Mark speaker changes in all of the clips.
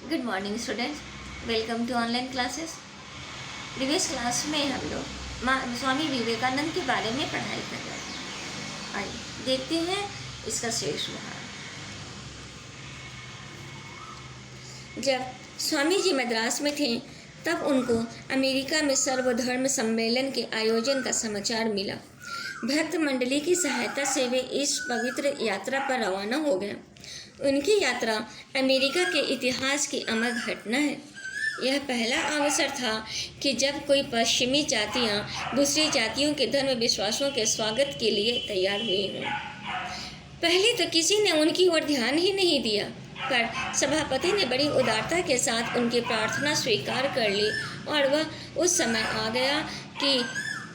Speaker 1: Good morning students, welcome to online classes. Previous class में हम लोग स्वामी विवेकानंद के बारे में पढ़ाई कर रहे थे। आइए देखते हैं इसका शेष भाग। जब स्वामी जी मद्रास में थे तब उनको अमेरिका में सर्वधर्म सम्मेलन के आयोजन का समाचार मिला। भक्त मंडली की सहायता से वे इस पवित्र यात्रा पर रवाना हो गए। उनकी यात्रा अमेरिका के इतिहास की अमर घटना है। यह पहला अवसर था कि जब कोई पश्चिमी जातियां दूसरी जातियों के धर्म विश्वासों के स्वागत के लिए तैयार हुई हों। पहले तो किसी ने उनकी ओर ध्यान ही नहीं दिया, पर सभापति ने बड़ी उदारता के साथ उनकी प्रार्थना स्वीकार कर ली और वह उस समय आ गया कि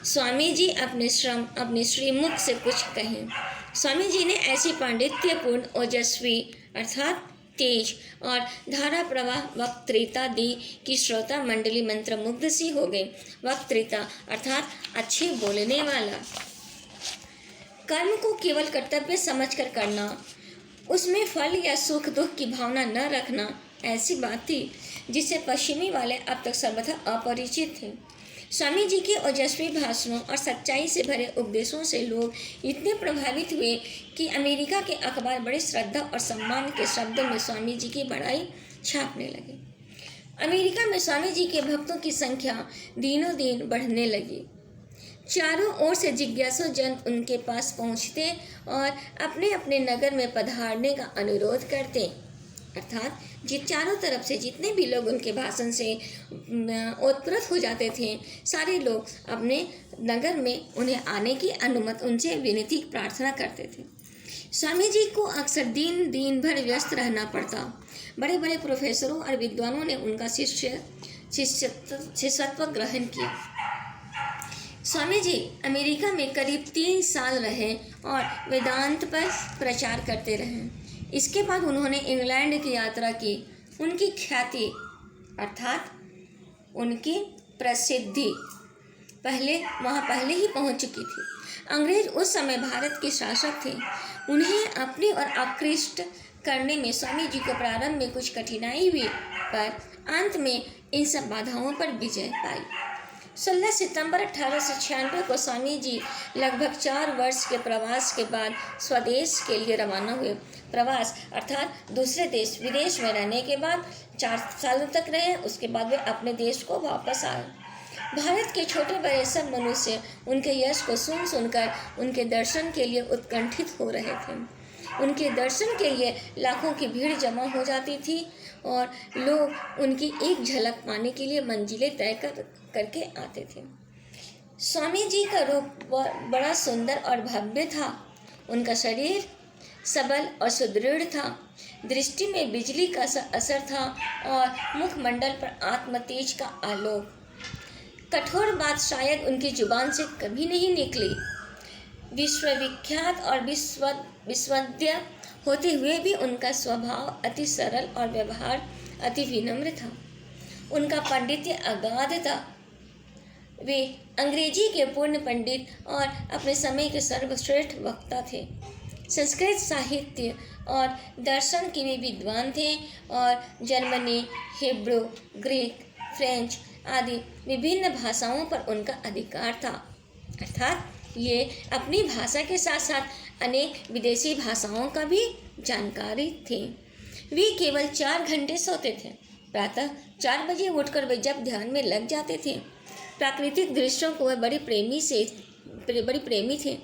Speaker 1: स्वामी जी अपने श्रीमुख से कुछ कहें। स्वामी जी ने ऐसी पांडित्यपूर्ण ओजस्वी अर्थात तेज और धारा प्रवाह वक्तृता दी कि श्रोता मंडली मंत्रमुग्ध सी हो गई। वक्तृता अर्थात अच्छे बोलने वाला। कर्म को केवल कर्तव्य समझकर करना, उसमें फल या सुख दुख की भावना न रखना, ऐसी बात थी जिससे पश्चिमी वाले अब तक सर्वथा अपरिचित थे। स्वामी जी के ओजस्वी भाषणों और सच्चाई से भरे उपदेशों से लोग इतने प्रभावित हुए कि अमेरिका के अखबार बड़े श्रद्धा और सम्मान के शब्दों में स्वामी जी की बड़ाई छापने लगे। अमेरिका में स्वामी जी के भक्तों की संख्या दिनों दिन बढ़ने लगी। चारों ओर से जिज्ञासु जन उनके पास पहुंचते और अपने अपने नगर में पधारने का अनुरोध करते। अर्थात चारों तरफ से जितने भी लोग उनके भाषण से ओतप्रोत हो जाते थे, सारे लोग अपने नगर में उन्हें आने की अनुमति उनसे विनती प्रार्थना करते थे। स्वामी जी को अक्सर दिन भर व्यस्त रहना पड़ता। बड़े बड़े प्रोफेसरों और विद्वानों ने उनका शिष्यत्व ग्रहण किया। स्वामी जी अमेरिका में करीब 3 साल रहे और वेदांत पर प्रचार करते रहे। इसके बाद उन्होंने इंग्लैंड की यात्रा की। उनकी ख्याति अर्थात उनकी प्रसिद्धि पहले ही पहुंच चुकी थी। अंग्रेज उस समय भारत के शासक थे। उन्हें अपनी ओर आकृष्ट करने में स्वामी जी को प्रारंभ में कुछ कठिनाई हुई, पर अंत में इन सब बाधाओं पर विजय पाई। 16 सितंबर 1896 को स्वामी जी लगभग 4 वर्ष के प्रवास के बाद स्वदेश के लिए रवाना हुए। प्रवास अर्थात दूसरे देश विदेश में रहने के बाद 4 सालों तक रहे। उसके बाद वे अपने देश को वापस आए। भारत के छोटे बड़े सब मनुष्य उनके यश को सुनकर उनके दर्शन के लिए उत्कंठित हो रहे थे। उनके दर्शन के लिए लाखों की भीड़ जमा हो जाती थी और लोग उनकी एक झलक पाने के लिए मंजिलें तय करके आते थे। स्वामी जी का रूप बड़ा सुंदर और भव्य था। उनका शरीर सबल और सुदृढ़ था। दृष्टि में बिजली का असर था और मुखमंडल पर आत्मतेज का आलोक। कठोर बात शायद उनकी जुबान से कभी नहीं निकली। विश्वविख्यात और विश्वद्य होते हुए भी उनका स्वभाव अति सरल और व्यवहार अति विनम्र था। उनका पांडित्य अगाध था। वे अंग्रेजी के पूर्ण पंडित और अपने समय के सर्वश्रेष्ठ वक्ता थे। संस्कृत साहित्य और दर्शन के भी विद्वान थे और जर्मनी, हिब्रू, ग्रीक, फ्रेंच आदि विभिन्न भाषाओं पर उनका अधिकार था। अर्थात ये अपनी भाषा के साथ साथ अनेक विदेशी भाषाओं का भी जानकारी थे। वे केवल 4 घंटे सोते थे। प्रातः 4 बजे उठकर वे जब ध्यान में लग जाते थे। प्राकृतिक दृश्यों को वह बड़ी प्रेमी थे।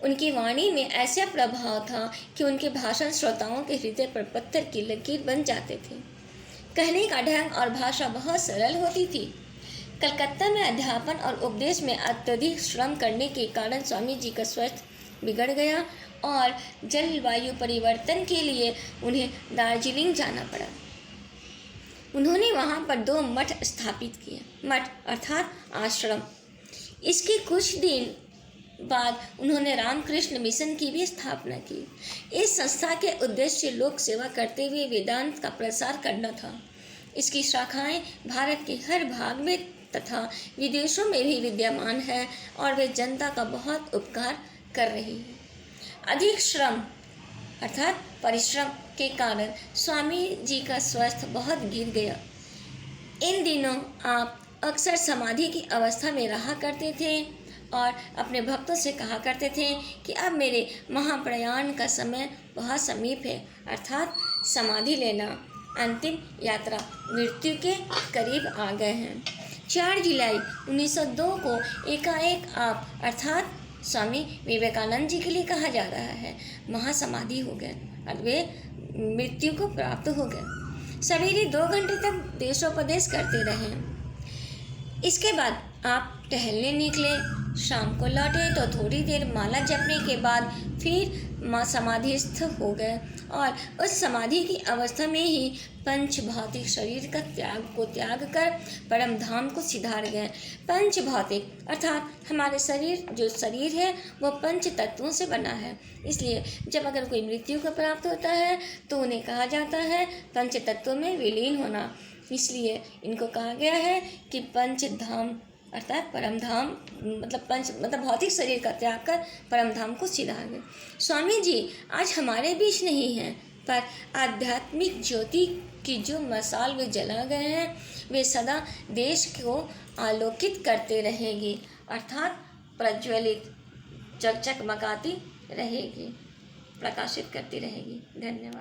Speaker 1: उनकी वाणी में ऐसा प्रभाव था कि उनके भाषण श्रोताओं के हृदय पर पत्थर की लकीर बन जाते थे। कहने का ढंग और भाषा बहुत सरल होती थी। कलकत्ता में अध्यापन और उपदेश में अत्यधिक श्रम करने के कारण स्वामी जी का स्वास्थ्य बिगड़ गया और जलवायु परिवर्तन के लिए उन्हें दार्जिलिंग जाना पड़ा। उन्होंने वहाँ पर 2 मठ स्थापित किए। मठ अर्थात आश्रम। इसके कुछ दिन बाद उन्होंने रामकृष्ण मिशन की भी स्थापना की। इस संस्था के उद्देश्य लोक सेवा करते हुए वेदांत का प्रसार करना था। इसकी शाखाएं भारत के हर भाग में तथा विदेशों में भी विद्यमान है और वे जनता का बहुत उपकार कर रही है। अधिक श्रम अर्थात परिश्रम के कारण स्वामी जी का स्वास्थ्य बहुत गिर गया। इन दिनों आप अक्सर समाधि की अवस्था में रहा करते थे और अपने भक्तों से कहा करते थे कि अब मेरे महाप्रयाण का समय बहुत समीप है, अर्थात समाधि लेना, अंतिम यात्रा मृत्यु के करीब आ गए हैं। 4 जुलाई 1902 को एकाएक आप अर्थात स्वामी विवेकानंद जी के लिए कहा जा रहा है महासमाधि हो गए और वे मृत्यु को प्राप्त हो गए। सवेरे 2 घंटे तक देशोपदेश करते रहे। इसके बाद आप टहलने निकले, शाम को लौटे तो थोड़ी देर माला जपने के बाद फिर समाधिस्थ हो गए और उस समाधि की अवस्था में ही पंच भौतिक शरीर का त्याग कर परम धाम को सिधार गए। पंच भौतिक अर्थात हमारे शरीर, जो शरीर है वो पंच तत्वों से बना है, इसलिए जब अगर कोई मृत्यु को प्राप्त होता है तो उन्हें कहा जाता है पंच तत्वों में विलीन होना। इसलिए इनको कहा गया है कि पंच धाम अर्थात परम धाम मतलब भौतिक शरीर का त्याग कर परम धाम को सिधार गए। स्वामी जी आज हमारे बीच नहीं हैं, पर आध्यात्मिक ज्योति की जो मसाल वे जला गए हैं वे सदा देश को आलोकित करते रहेगी, अर्थात प्रज्वलित चकचकमकाती रहेगी, प्रकाशित करती रहेगी। धन्यवाद।